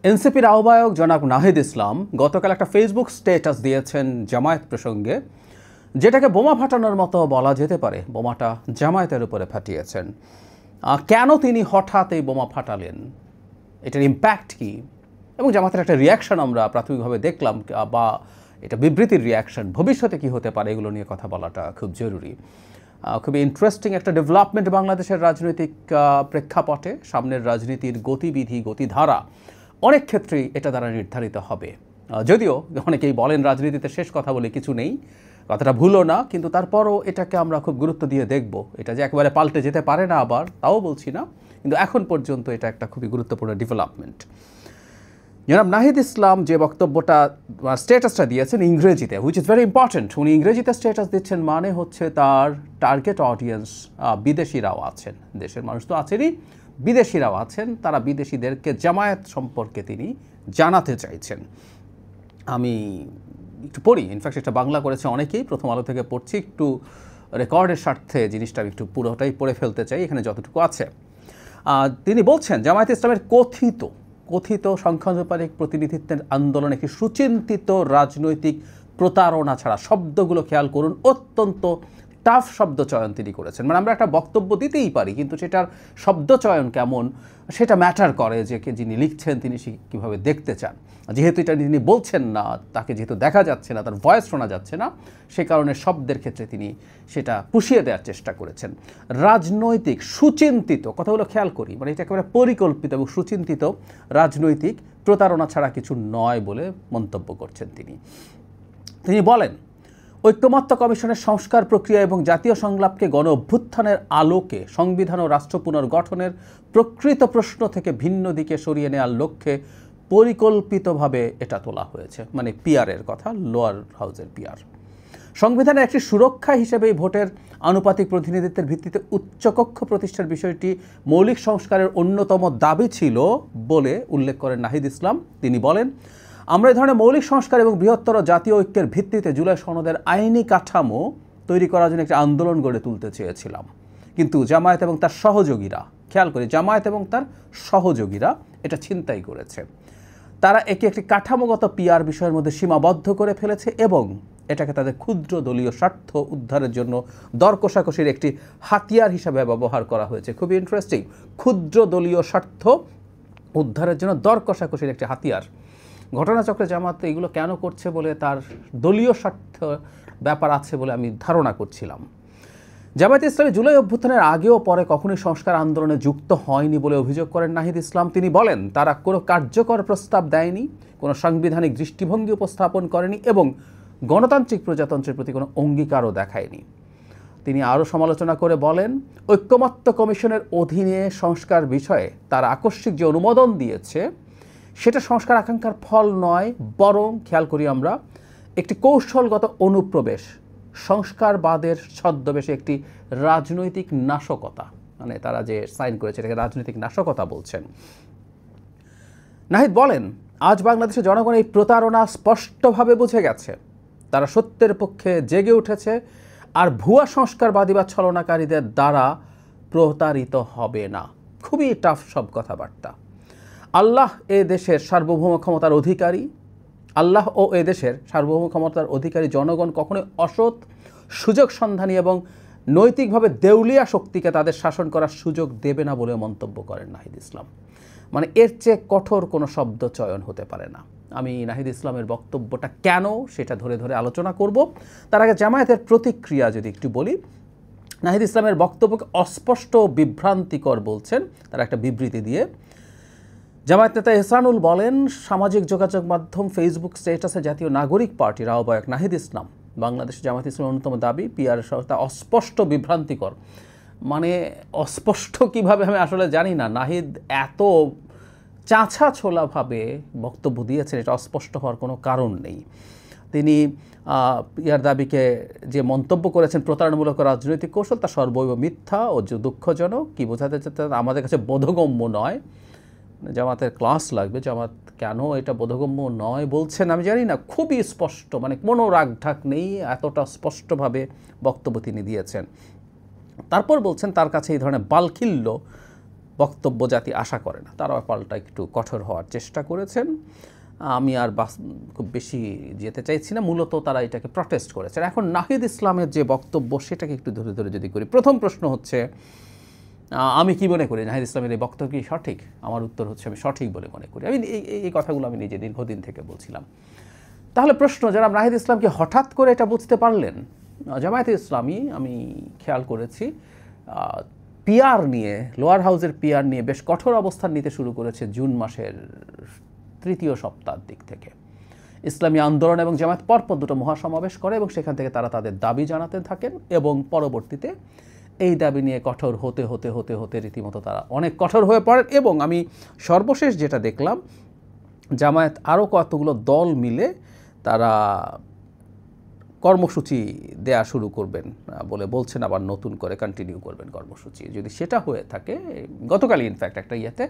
এনসিপির আহ্বায়ক জনাব নাহিদ ইসলাম গতকাল একটা ফেসবুক স্ট্যাটাস দিয়েছেন জামায়াত প্রসঙ্গে, যেটাকে বোমা ফাটানোর মতো বলা যেতে পারে। বোমাটা জামায়াতের উপরে ফাটিয়েছেন। কেন তিনি হঠাৎ এই বোমা ফাটালেন, এটার ইম্প্যাক্ট কী, এবং জামায়াতের একটা রিয়াকশন আমরা প্রাথমিকভাবে দেখলাম, বা এটা বিবৃতির রিয়াকশন, ভবিষ্যতে কি হতে পারে, এগুলো নিয়ে কথা বলাটা খুব জরুরি। খুবই ইন্টারেস্টিং একটা ডেভেলপমেন্ট বাংলাদেশের রাজনৈতিক প্রেক্ষাপটে। সামনের রাজনীতির গতিবিধি, গতিধারা অনেক ক্ষেত্রেই এটা দ্বারা নির্ধারিত হবে। যদিও অনেকেই বলেন রাজনীতিতে শেষ কথা বলে কিছু নেই, কথাটা ভুলও না, কিন্তু তারপরও এটাকে আমরা খুব গুরুত্ব দিয়ে দেখব। এটা যে একেবারে পাল্টে যেতে পারে না আবার, তাও বলছি না, কিন্তু এখন পর্যন্ত এটা একটা খুবই গুরুত্বপূর্ণ ডেভেলপমেন্ট। জনাব নাহিদ ইসলাম যে বক্তব্যটা, স্ট্যাটাসটা দিয়েছেন ইংরেজিতে, হুইচ ইজ ভেরি ইম্পর্টেন্ট। উনি ইংরেজিতে স্ট্যাটাস দিচ্ছেন, মানে হচ্ছে তার টার্গেট অডিয়েন্স বিদেশিরাও আছেন, দেশের মানুষ তো আছেনই, বিদেশিরাও আছেন। তারা বিদেশিদেরকে জামায়াত সম্পর্কে তিনি জানাতে চাইছেন। আমি একটু পড়ি, ইনফ্যাক্ট এটা বাংলা করেছে অনেকেই, প্রথম আলো থেকে পড়ছি, একটু রেকর্ডের স্বার্থে জিনিসটা আমি একটু পুরোটাই পড়ে ফেলতে চাই, এখানে যতটুকু আছে। তিনি বলছেন, জামায়াত ইসলামের কথিত সংখ্যানুপাতিক প্রতিনিধিত্বের আন্দোলন একটি সুচিন্তিত রাজনৈতিক প্রতারণা ছাড়া, শব্দগুলো খেয়াল করুন, অত্যন্ত টাফ শব্দ চয়ন তিনি করেছেন। মানে আমরা একটা বক্তব্য দিতেই পারি, কিন্তু সেটার শব্দ চয়ন কেমন সেটা ম্যাটার করে, যে যিনি লিখছেন তিনি কীভাবে দেখতে চান। যেহেতু এটা তিনি বলছেন না, তাকে যেহেতু দেখা যাচ্ছে না, তার ভয়েস শোনা যাচ্ছে না, সে কারণে শব্দের ক্ষেত্রে তিনি সেটা পুষিয়ে দেওয়ার চেষ্টা করেছেন। রাজনৈতিক সুচিন্তিত, কথাগুলো খেয়াল করি, মানে এটা একেবারে পরিকল্পিত এবং সুচিন্তিত রাজনৈতিক প্রতারণা ছাড়া কিছু নয় বলে মন্তব্য করছেন তিনি বলেন, ঐক্যমত্য কমিশনের সংস্কার প্রক্রিয়া এবং জাতীয় সংলাপকে গণ অভ্যুত্থানের আলোকে সংবিধান ও রাষ্ট্র পুনর্গঠনের প্রকৃত প্রশ্ন থেকে ভিন্ন দিকে সরিয়ে নেওয়ার লক্ষ্যে পরিকল্পিতভাবে এটা তোলা হয়েছে। মানে পিআরের কথা, লোয়ার হাউসের পিআর। সংবিধানের একটি সুরক্ষা হিসেবে ভোটের আনুপাতিক প্রতিনিধিত্বের ভিত্তিতে উচ্চকক্ষ প্রতিষ্ঠার বিষয়টি মৌলিক সংস্কারের অন্যতম দাবি ছিল বলে উল্লেখ করেন নাহিদ ইসলাম। তিনি বলেন, আমরা এই ধরনের মৌলিক সংস্কার এবং বৃহত্তর জাতীয় ঐক্যের ভিত্তিতে জুলাই সনদের আইনি কাঠামো তৈরি করার জন্য একটি আন্দোলন গড়ে তুলতে চেয়েছিলাম, কিন্তু জামায়াত এবং তার সহযোগীরা, খেয়াল করি, জামায়াত এবং তার সহযোগীরা এটা ছিনতাই করেছে। তারা একে একটি কাঠামোগত পিআর বিষয়ের মধ্যে সীমাবদ্ধ করে ফেলেছে এবং এটাকে তাদের ক্ষুদ্র দলীয় স্বার্থ উদ্ধারের জন্য দর কষাকষির একটি হাতিয়ার হিসাবে ব্যবহার করা হয়েছে। খুবই ইন্টারেস্টিং, ক্ষুদ্র দলীয় স্বার্থ উদ্ধারের জন্য দর কষাকষির একটি হাতিয়ার। ঘটনাচক্রে জামাত এগুলো কেন করছে বলে তার দলীয় স্বার্থ ব্যাপার আছে বলে আমি ধারণা করছিলাম। জামায়াতে ইসলামী জুলাই অভ্যুত্থানের আগেও পরে কখনোই সংস্কার আন্দোলনে যুক্ত হয়নি বলে অভিযোগ করেন নাহিদ ইসলাম। তিনি বলেন, তারা কোনো কার্যকর প্রস্তাব দেয়নি, কোনো সাংবিধানিক দৃষ্টিভঙ্গি উপস্থাপন করেনি এবং গণতান্ত্রিক প্রজাতন্ত্রের প্রতি কোনো অঙ্গীকারও দেখায়নি। তিনি আরও সমালোচনা করে বলেন, ঐক্যমত্য কমিশনের অধীনে সংস্কার বিষয়ে তারা আকস্মিক যে অনুমোদন দিয়েছে সেটা সংস্কার আকাঙ্ক্ষার ফল নয়, বরং খেয়াল করি আমরা, একটি কৌশলগত অনুপ্রবেশ, সংস্কারবাদের ছদ্মবেশে একটি রাজনৈতিক নাশকতা। মানে তারা যে সাইন করেছে এটাকে রাজনৈতিক নাশকতা বলছেন। নাহিদ বলেন, আজ বাংলাদেশের জনগণ এই প্রতারণা স্পষ্টভাবে বুঝে গেছে। তারা সত্যের পক্ষে জেগে উঠেছে আর ভুয়া সংস্কারবাদী বা ছলনাকারীদের দ্বারা প্রতারিত হবে না। খুবই টাফ সব কথাবার্তা। আল্লাহ এ দেশের সার্বভৌম ক্ষমতার অধিকারী, আল্লাহ ও এ দেশের সার্বভৌম ক্ষমতার অধিকারী জনগণ কখনোই অসৎ, সুযোগ সন্ধানী এবং নৈতিকভাবে দেউলিয়া শক্তিকে তাদের শাসন করার সুযোগ দেবে না বলে মন্তব্য করেন নাহিদ ইসলাম। মানে এর চেয়ে কঠোর কোনো শব্দ চয়ন হতে পারে না। আমি নাহিদ ইসলামের বক্তব্যটা কেন সেটা ধরে ধরে আলোচনা করব। তার আগে জামায়াতের প্রতিক্রিয়া যদি একটু বলি। নাহিদ ইসলামের বক্তব্যকে অস্পষ্ট ও বিভ্রান্তিকর বলছেন তারা একটা বিবৃতি দিয়ে। জামায়াত নেতা এহসানুল বলেন, সামাজিক যোগাযোগ মাধ্যম ফেসবুক স্ট্যাটাসে জাতীয় নাগরিক পার্টির আহ্বায়ক নাহিদ ইসলাম বাংলাদেশ জামায়াত ইসলামের অন্যতম দাবি পিআর তা অস্পষ্ট বিভ্রান্তিকর। মানে অস্পষ্ট কিভাবে আমি আসলে জানি না। নাহিদ এত চাঁচা ছোলাভাবে বক্তব্য দিয়েছেন, এটা অস্পষ্ট হওয়ার কোনো কারণ নেই। তিনি ইয়ার দাবিকে যে মন্তব্য করেছেন প্রতারণামূলক রাজনৈতিক কৌশল, তা সর্বৈব মিথ্যা ও দুঃখজনক। কি বোঝাতে চাচ্ছেন, আমাদের কাছে বোধগম্য নয়। জামাতের ক্লাস লাগবে, জামাত কেন এটা বোধগম্য নয় বলছেন আমি জানি না। খুবই স্পষ্ট, মানে কোনো রাগঢাক নেই, এতটা স্পষ্টভাবে বক্তব্য তিনি দিয়েছেন। তারপর বলছেন তার কাছে এই ধরনের বালখিল্য বক্তব্য জাতি আশা করে না, তারাও পাল্টা একটু কঠোর হওয়ার চেষ্টা করেছেন। আমি আর খুব বেশি যেতে চাইছি না, মূলত তারা এটাকে প্রটেস্ট করেছেন। এখন নাহিদ ইসলামের যে বক্তব্য সেটাকে একটু ধরে ধরে যদি করি, প্রথম প্রশ্ন হচ্ছে আমি কি মনে করি নাহিদ ইসলামের এই বক্তব্য কি সঠিক? আমার উত্তর হচ্ছে আমি সঠিক বলে মনে করি। আমি এই কথাগুলো আমি নিজে দীর্ঘদিন থেকে বলছিলাম। তাহলে প্রশ্ন, যারা নাহিদ ইসলামকে হঠাৎ করে এটা বুঝতে পারলেন, জামায়াতে ইসলামী আমি খেয়াল করেছি পিআর নিয়ে, লোয়ার হাউসের পিআর নিয়ে বেশ কঠোর অবস্থান নিতে শুরু করেছে জুন মাসের তৃতীয় সপ্তাহের দিক থেকে। ইসলামী আন্দোলন এবং জামায়াত পরপর দুটো মহাসমাবেশ করে এবং সেখান থেকে তারা তাদের দাবি জানাতে থাকেন এবং পরবর্তীতে এই দাবি নিয়ে কঠোর হতে হতে হতে হতে রীতিমতো তারা অনেক কঠোর হয়ে পড়েন। এবং আমি সর্বশেষ যেটা দেখলাম, জামায়াত আরও কতগুলো দল মিলে তারা কর্মসূচি দেয়া শুরু করবেন বলে বলছেন, আবার নতুন করে কন্টিনিউ করবেন কর্মসূচি। যদি সেটা হয়ে থাকে, গতকালই ইনফ্যাক্ট একটা ইয়েতে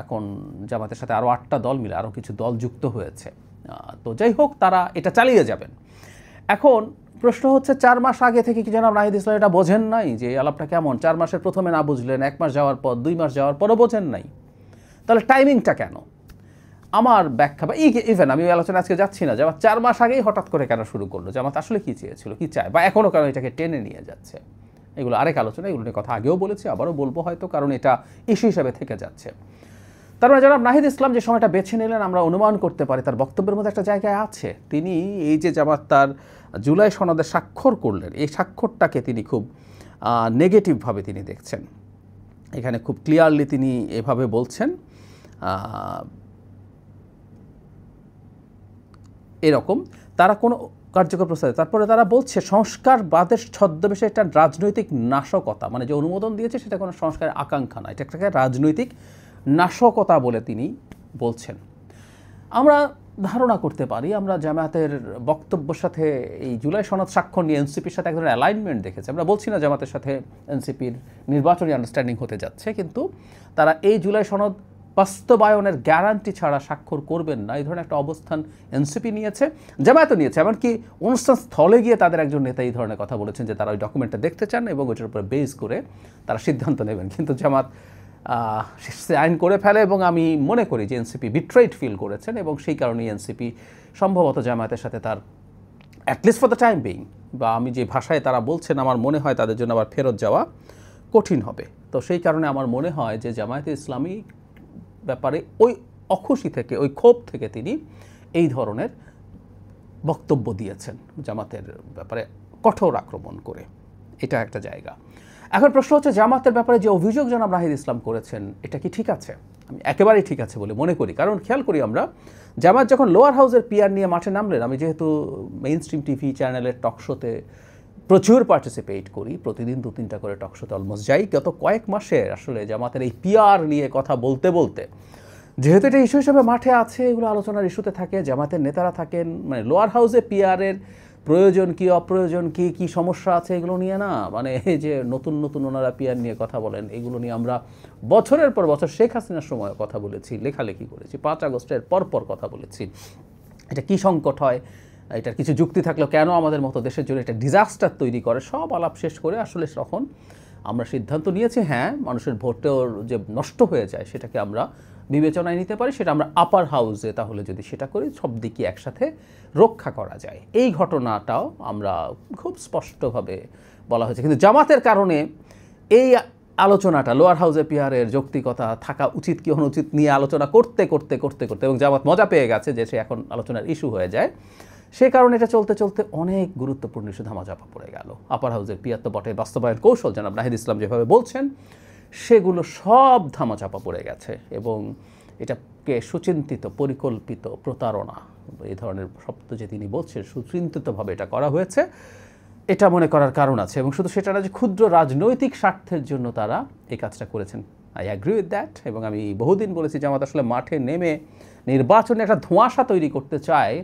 এখন জামাতের সাথে আরও 8টা দল মিলে আরও কিছু দল যুক্ত হয়েছে। তো যাই হোক, তারা এটা চালিয়ে যাবেন। এখন প্রশ্ন হচ্ছে 4 মাস আগে থেকে কি জনাব নাহিদ ইসলাম এটা বোঝেন নাই যে আলাপটা কেমন? 4 মাসের প্রথমে না বুঝলেন, 1 মাস যাওয়ার পর, 2 মাস যাওয়ার পরও বোঝেন নাই? তাহলে টাইমিংটা কেন? আমার ব্যাখ্যা বা ইভেন আমি আলোচনা আজকে যাচ্ছি না, জামাত 4 মাস আগেই হঠাৎ করে কেন শুরু করলো, জামাত আসলে কী চেয়েছিল, কী চায়, বা এখনও কেন এটাকে টেনে নিয়ে যাচ্ছে, এগুলো আরেক আলোচনা। এগুলো নিয়ে কথা আগেও বলেছি, আবারও বলবো হয়তো, কারণ এটা ইস্যু হিসাবে থেকে যাচ্ছে। তার মানে জনাব নাহিদ ইসলাম যে সময়টা বেছে নিলেন, আমরা অনুমান করতে পারি তার বক্তব্যের মধ্যে একটা জায়গায় আছে। তিনি এই যে জামাত তার জুলাই সনদে স্বাক্ষর করলেন, এই স্বাক্ষরটাকে তিনি খুব নেগেটিভভাবে তিনি দেখছেন। এখানে খুব ক্লিয়ারলি তিনি এভাবে বলছেন এরকম, তারা কোনো কার্যকর প্রস্তাব, তারপরে তারা বলছে সংস্কারবাদের ছদ্মবেশে একটা রাজনৈতিক নাশকতা, মানে যে অনুমোদন দিয়েছে সেটা কোনো সংস্কারের আকাঙ্ক্ষা নয়, এটা একটা রাজনৈতিক নাশকতা বলে তিনি বলছেন। আমরা ধারণা করতে পারি, আমরা জামায়াতের বক্তব্যের সাথে এই জুলাই সনদ স্বাক্ষর নিয়ে এনসিপির সাথে এক ধরনের অ্যালাইনমেন্ট দেখেছি। আমরা বলছি না জামাতের সাথে এনসিপির নির্বাচনী আন্ডারস্ট্যান্ডিং হতে যাচ্ছে, কিন্তু তারা এই জুলাই সনদ বাস্তবায়নের গ্যারান্টি ছাড়া স্বাক্ষর করবেন না, এই ধরনের একটা অবস্থান এনসিপি নিয়েছে, জামায়াতও নিয়েছে। এমনকি অনুষ্ঠান স্থলে গিয়ে তাদের একজন নেতা এই ধরনের কথা বলেছেন যে তারা ওই ডকুমেন্টটা দেখতে চান এবং ওইটার উপরে বেস করে তারা সিদ্ধান্ত নেবেন। কিন্তু জামাত সাইন করে ফেলে এবং আমি মনে করি যে এনসিপি বিট্রেড ফিল করেছেন এবং সেই কারণেই এনসিপি সম্ভবত জামায়াতের সাথে তার at least for the time being, বা আমি যে ভাষায় তারা বলছেন আমার মনে হয় তাদের জন্য আবার ফেরত যাওয়া কঠিন হবে। তো সেই কারণে আমার মনে হয় যে জামায়াতে ইসলামী ব্যাপারে ওই অখুশি থেকে, ওই ক্ষোভ থেকে তিনি এই ধরনের বক্তব্য দিয়েছেন জামাতের ব্যাপারে কঠোর আক্রমণ করে। এটা একটা জায়গা। এখন প্রশ্ন হচ্ছে, জামাতের ব্যাপারে যে অভিযোগ জনাব নাহিদ ইসলাম করেছেন এটা কি ঠিক আছে? আমি একেবারেই ঠিক আছে বলে মনে করি। কারণ খেয়াল করি আমরা, জামাত যখন লোয়ার হাউসের পিআর নিয়ে মাঠে নামলেন, আমি যেহেতু মেইন স্ট্রিম টিভি চ্যানেলের টকশোতে প্রচুর পার্টিসিপেট করি, প্রতিদিন 2-3টা করে টকশোতে অলমোস্ট যাই, গত কয়েক মাসে আসলে জামাতের এই পিআর নিয়ে কথা বলতে বলতে, যেহেতু এটা ইস্যু হিসেবে মাঠে আছে, এগুলো আলোচনার ইস্যুতে থাকে, জামাতের নেতারা থাকেন, মানে লোয়ার হাউসে পিআরের প্রয়োজন কি, অপ্রয়োজন কি, কি সমস্যা আছে, এগুলো নিয়ে না, মানে এই যে নতুন নতুন ওনারা পিআর নিয়ে কথা বলেন, এগুলো নিয়ে আমরা বছরের পর বছর শেখ হাসিনার সময় কথা বলেছি, লেখালেখি করেছি, 5 আগস্টের পরপর কথা বলেছি। এটা কি সংকট হয়, এটার কিছু যুক্তি থাকলেও কেন আমাদের মতো দেশের জন্য এটা ডিজাস্টার তৈরি করে, সব আলাপ শেষ করে আসলে তখন আমরা সিদ্ধান্ত নিয়েছি, হ্যাঁ মানুষের ভোটের যে নষ্ট হয়ে যায় সেটাকে আমরা বিবেচনায় নিতে পারি, সেটা আমরা আপার হাউসে তাহলে যদি সেটা করি সব দিকে একসাথে রক্ষা করা যায়। এই ঘটনাটাও আমরা খুব স্পষ্টভাবে বলা হয়েছে। কিন্তু জামাতের কারণে এই আলোচনাটা লোয়ার হাউসে পিআরের যৌক্তিকতা থাকা উচিত কি অনুচিত নিয়ে আলোচনা করতে করতে করতে করতে এবং জামাত মজা পেয়ে গেছে যে সে এখন আলোচনার ইস্যু হয়ে যায়, সে কারণে এটা চলতে চলতে অনেক গুরুত্বপূর্ণ ইস্যু ধামাচাপা পড়ে গেল। আপার হাউসের পিআর তো বটে, বাস্তবায়ন কৌশল জনাব নাহিদ ইসলাম যেভাবে বলছেন সেগুলো সব ধামাচাপা পড়ে গেছে এবং এটাকে সুচিন্তিত, পরিকল্পিত প্রতারণা, এই ধরনের শব্দ যে তিনি বলছেন, সুচিন্তিতভাবে এটা করা হয়েছে, এটা মনে করার কারণ আছে। এবং শুধু সেটা না যে ক্ষুদ্র রাজনৈতিক স্বার্থের জন্য তারা এই কাজটা করেছেন, আই অ্যাগ্রি উইথ দ্যাট। এবং আমি বহুদিন বলেছি যে আমাদের আসলে মাঠে নেমে নির্বাচনে একটা ধোঁয়াশা তৈরি করতে চায়,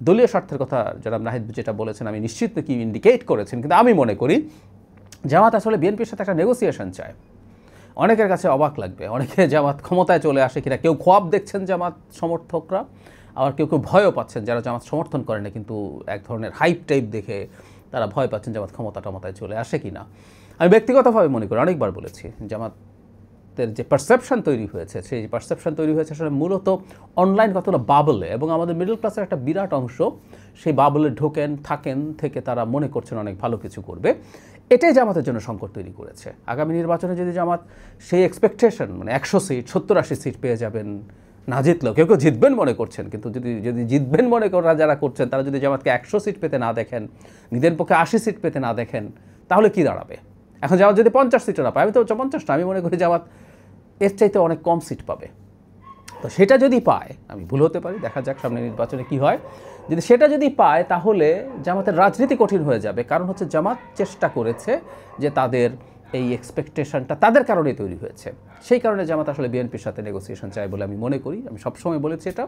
দলীয় স্বার্থের কথা জনাব নাহিদ যেটা বলেছেন আমি নিশ্চিত কি ইন্ডিকেট করেছেন, কিন্তু আমি মনে করি জামাত আসলে বিএনপির সাথে একটা নেগোসিয়েশন চায়। অনেকের কাছে অবাক লাগবে, অনেকে জামাত ক্ষমতায় চলে আসে কিনা, কেউ খোয়াব দেখছেন জামাত সমর্থকরা, আবার কেউ কেউ ভয়ও পাচ্ছেন যারা জামাত সমর্থন করে না কিন্তু এক ধরনের হাইপ টাইপ দেখে তারা ভয় পাচ্ছেন জামাত ক্ষমতায় চলে আসে কিনা। আমি ব্যক্তিগতভাবে মনে করি, অনেকবার বলেছি, জামাত জামাতের যে পারসেপশন তৈরি হয়েছে, সেই পারসেপশন তৈরি হয়েছে আসলে মূলত অনলাইন কতগুলো বাবলে, এবং আমাদের মিডল ক্লাসের একটা বিরাট অংশ সেই বাবলে থাকেন থেকে তারা মনে করছেন অনেক ভালো কিছু করবে। এটাই জামাতের জন্য সংকট তৈরি করেছে। আগামী নির্বাচনে যদি জামাত সেই এক্সপেকটেশন, মানে 100 সিট 70-80 সিট পেয়ে যাবেন, না জিতলেও কেউ কেউ জিতবেন মনে করছেন, কিন্তু যদি জিতবেন মনে করা যারা করছেন, তারা যদি জামাতকে 100 সিট পেতে না দেখেন, নিজের পক্ষে 80 সিট পেতে না দেখেন, তাহলে কি দাঁড়াবে? এখন জামাত যদি 50 সিটও না পায়, আমি তো 50 না, আমি মনে করি জামাত এর চাইতে অনেক কম সিট পাবে। তো সেটা যদি পায়, আমি ভুল হতে পারি, দেখা যাক সামনে নির্বাচনে কি হয়। যদি সেটা যদি পায়, তাহলে জামাতের রাজনীতি কঠিন হয়ে যাবে। কারণ হচ্ছে জামাত চেষ্টা করেছে যে তাদের এই এক্সপেকটেশনটা তাদের কারণেই তৈরি হয়েছে। সেই কারণে জামাত আসলে বিএনপির সাথে নেগোসিয়েশন চায় বলে আমি মনে করি। আমি সবসময় বলেছি এটা,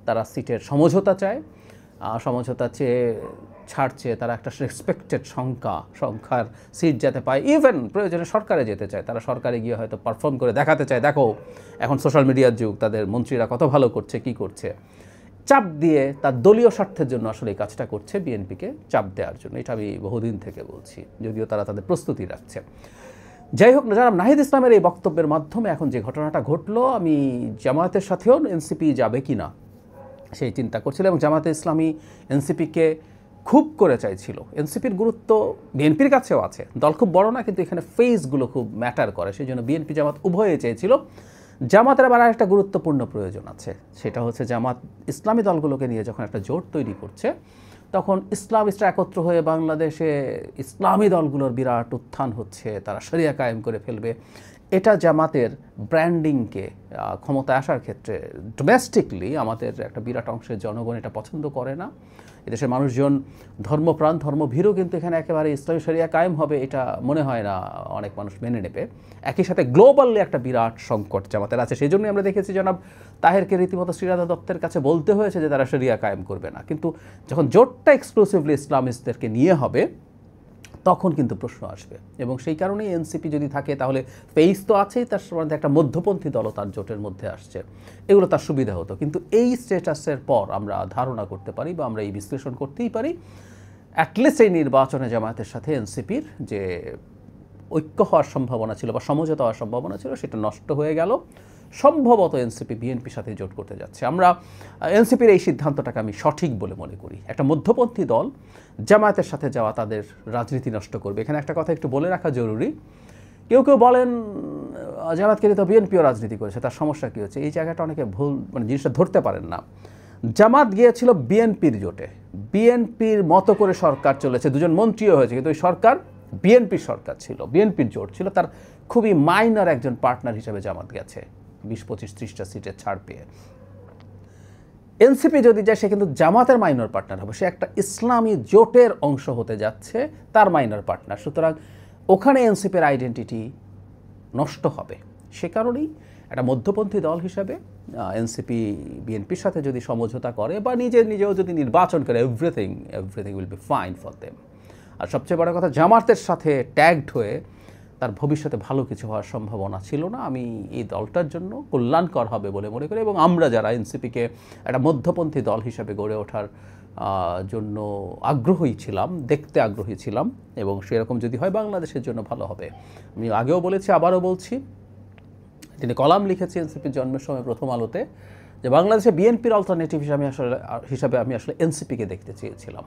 তারা সিটের সমঝোতা চায়, সমঝোতা চেয়ে ছাড় চেয়ে তারা একটা রেসপেক্টেড সংখ্যার সিট যাতে পায়। ইভেন প্রয়োজনে সরকারে যেতে চায়, তারা সরকারে গিয়ে হয়তো পারফর্ম করে দেখাতে চায়, দেখো এখন সোশ্যাল মিডিয়ার যুগ, তাদের মন্ত্রীরা কত ভালো করছে, কি করছে। চাপ দিয়ে তার দলীয় স্বার্থের জন্য আসলে এই কাজটা করছে, বিএনপিকে চাপ দেওয়ার জন্য। এটা আমি বহুদিন থেকে বলছি, যদিও তারা তাদের প্রস্তুতি রাখছে। যাই হোক, জনাব নাহিদ ইসলামের এই বক্তব্যের মাধ্যমে এখন যে ঘটনাটা ঘটলো, আমি জামায়াতের সাথেও এনসিপি যাবে কি না সেই চিন্তা করছিল, এবং জামায়াতে ইসলামী এনসিপিকে খুব করে চাইছিল। এনসিপির গুরুত্ব বিএনপির কাছেও আছে, দল খুব বড় না, কিন্তু এখানে ফেজগুলো খুব ম্যাটার করে, সেই জন্য বিএনপি জামাত উভয়ে চেয়েছিল। জামাতের আবার একটা গুরুত্বপূর্ণ প্রয়োজন আছে, সেটা হচ্ছে জামাত ইসলামী দলগুলোকে নিয়ে যখন একটা জোট তৈরি করছে, তখন ইসলামিস্টরা একত্র হয়ে বাংলাদেশে ইসলামী দলগুলোর বিরাট উত্থান হচ্ছে, তারা শরিয়া কায়েম করে ফেলবে। এটা জামাতের ব্র্যান্ডিংকে ক্ষমতায় আসার ক্ষেত্রে ডোমেস্টিকলি আমাদের একটা বিরাট অংশের জনগণ এটা পছন্দ করে না। এদেশের মানুষজন ধর্মপ্রাণ, ধর্মভীরও, কিন্তু এখানে একেবারে ইসলামী শরিয়া কায়েম হবে এটা মনে হয় না অনেক মানুষ মেনে নেবে। একই সাথে গ্লোবালি একটা বিরাট সংকট জামাতের আছে। সেই জন্যই আমরা দেখেছি জনাব তাহেরকে রীতিমতো শ্রীরাধা দত্তের কাছে বলতে হয়েছে যে তারা শরিয়া কায়েম করবে না, কিন্তু যখন জোটটা এক্সক্লুসিভলি ইসলামিস্টদেরকে নিয়ে হবে, তখন কিন্তু প্রশ্ন আসবে। এবং সেই কারণেই এনসিপি যদি থাকে, তাহলে ফেইস তো আছেই, তার মধ্যে একটা মধ্যপন্থী দলও তার জোটের মধ্যে আসছে, এগুলো তার সুবিধা হতো। কিন্তু এই স্ট্যাটাসের পর আমরা ধারণা করতে পারি, বা আমরা এই বিশ্লেষণ করতেই পারি, অ্যাটলিস্ট এই নির্বাচনে জামায়াতের সাথে এনসিপির যে ঐক্য হওয়ার সম্ভাবনা ছিল বা সমঝোতা হওয়ার সম্ভাবনা ছিল, সেটা নষ্ট হয়ে গেল। সম্ভবত এনসিপি বিএনপির সাথে জোট করতে যাচ্ছে। আমরা এনসিপির এই সিদ্ধান্তটাকে আমি সঠিক বলে মনে করি। একটা মধ্যপন্থী দল জামায়াতের সাথে যাওয়া তাদের রাজনীতি নষ্ট করবে। এখানে একটা কথা একটু বলে রাখা জরুরি। কেউ কেউ বলেন জামায়াতকে তো বিএনপিও রাজনীতি করেছে, তার সমস্যা কী হচ্ছে? এই জায়গাটা অনেকে ভুল, মানে জিনিসটা ধরতে পারেন না। জামাত গিয়েছিল বিএনপির জোটে, বিএনপির মতো করে সরকার চলেছে, দুজন মন্ত্রীও হয়েছে, কিন্তু ওই সরকার বিএনপির সরকার ছিল, বিএনপির জোট ছিল, তার খুবই মাইনর একজন পার্টনার হিসেবে জামাত গেছে 20-25-30টা সিটের ছাড় পেয়ে। এনসিপি যদি যায়, সে কিন্তু জামাতের মাইনর পার্টনার হবে, সে একটা ইসলামী জোটের অংশ হতে যাচ্ছে, তার মাইনর পার্টনার। সুতরাং ওখানে এনসিপির আইডেন্টিটি নষ্ট হবে। সে কারণেই একটা মধ্যপন্থী দল হিসাবে এনসিপি বিএনপির সাথে যদি সমঝোতা করে বা নিজেও যদি নির্বাচন করে, everything will be fine for them. আর সবচেয়ে বড় কথা, জামাতের সাথে ট্যাগড হয়ে তার ভবিষ্যতে ভালো কিছু হওয়ার সম্ভাবনা ছিল না। আমি এই দলটার জন্য কল্যাণকর হবে বলে মনে করি, এবং আমরা যারা এনসিপিকে একটা মধ্যপন্থী দল হিসাবে গড়ে ওঠার জন্য আগ্রহী ছিলাম, দেখতে আগ্রহী ছিলাম, এবং সেরকম যদি হয় বাংলাদেশের জন্য ভালো হবে। আমি আগেও বলেছি, আবারও বলছি, তিনি কলাম লিখেছি এনসিপির জন্মের সময় প্রথম আলোতে, যে বাংলাদেশে বিএনপির অল্টারনেটিভ হিসাবে আমি আসলে এনসিপিকে দেখতে চেয়েছিলাম।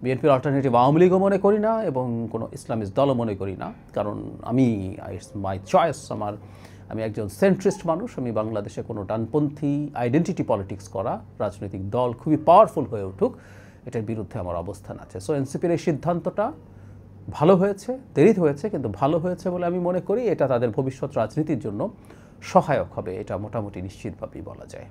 বিএনপির অল্টারনেটিভ আওয়ামী লীগও মনে করি না, এবং কোনো ইসলামিস্ট দলও মনে করি না, কারণ মাই চয়েস, আমি একজন সেন্ট্রিস্ট মানুষ। আমি বাংলাদেশে কোনো ডানপন্থী আইডেন্টিটি পলিটিক্স করা রাজনৈতিক দল খুবই পাওয়ারফুল হয়ে উঠুক, এটার বিরুদ্ধে আমার অবস্থান আছে। সো এনসিপির এই সিদ্ধান্তটা ভালো হয়েছে, দেরি হয়েছে, কিন্তু ভালো হয়েছে বলে আমি মনে করি। এটা তাদের ভবিষ্যৎ রাজনীতির জন্য সহায়ক হবে, এটা মোটামুটি নিশ্চিতভাবেই বলা যায়।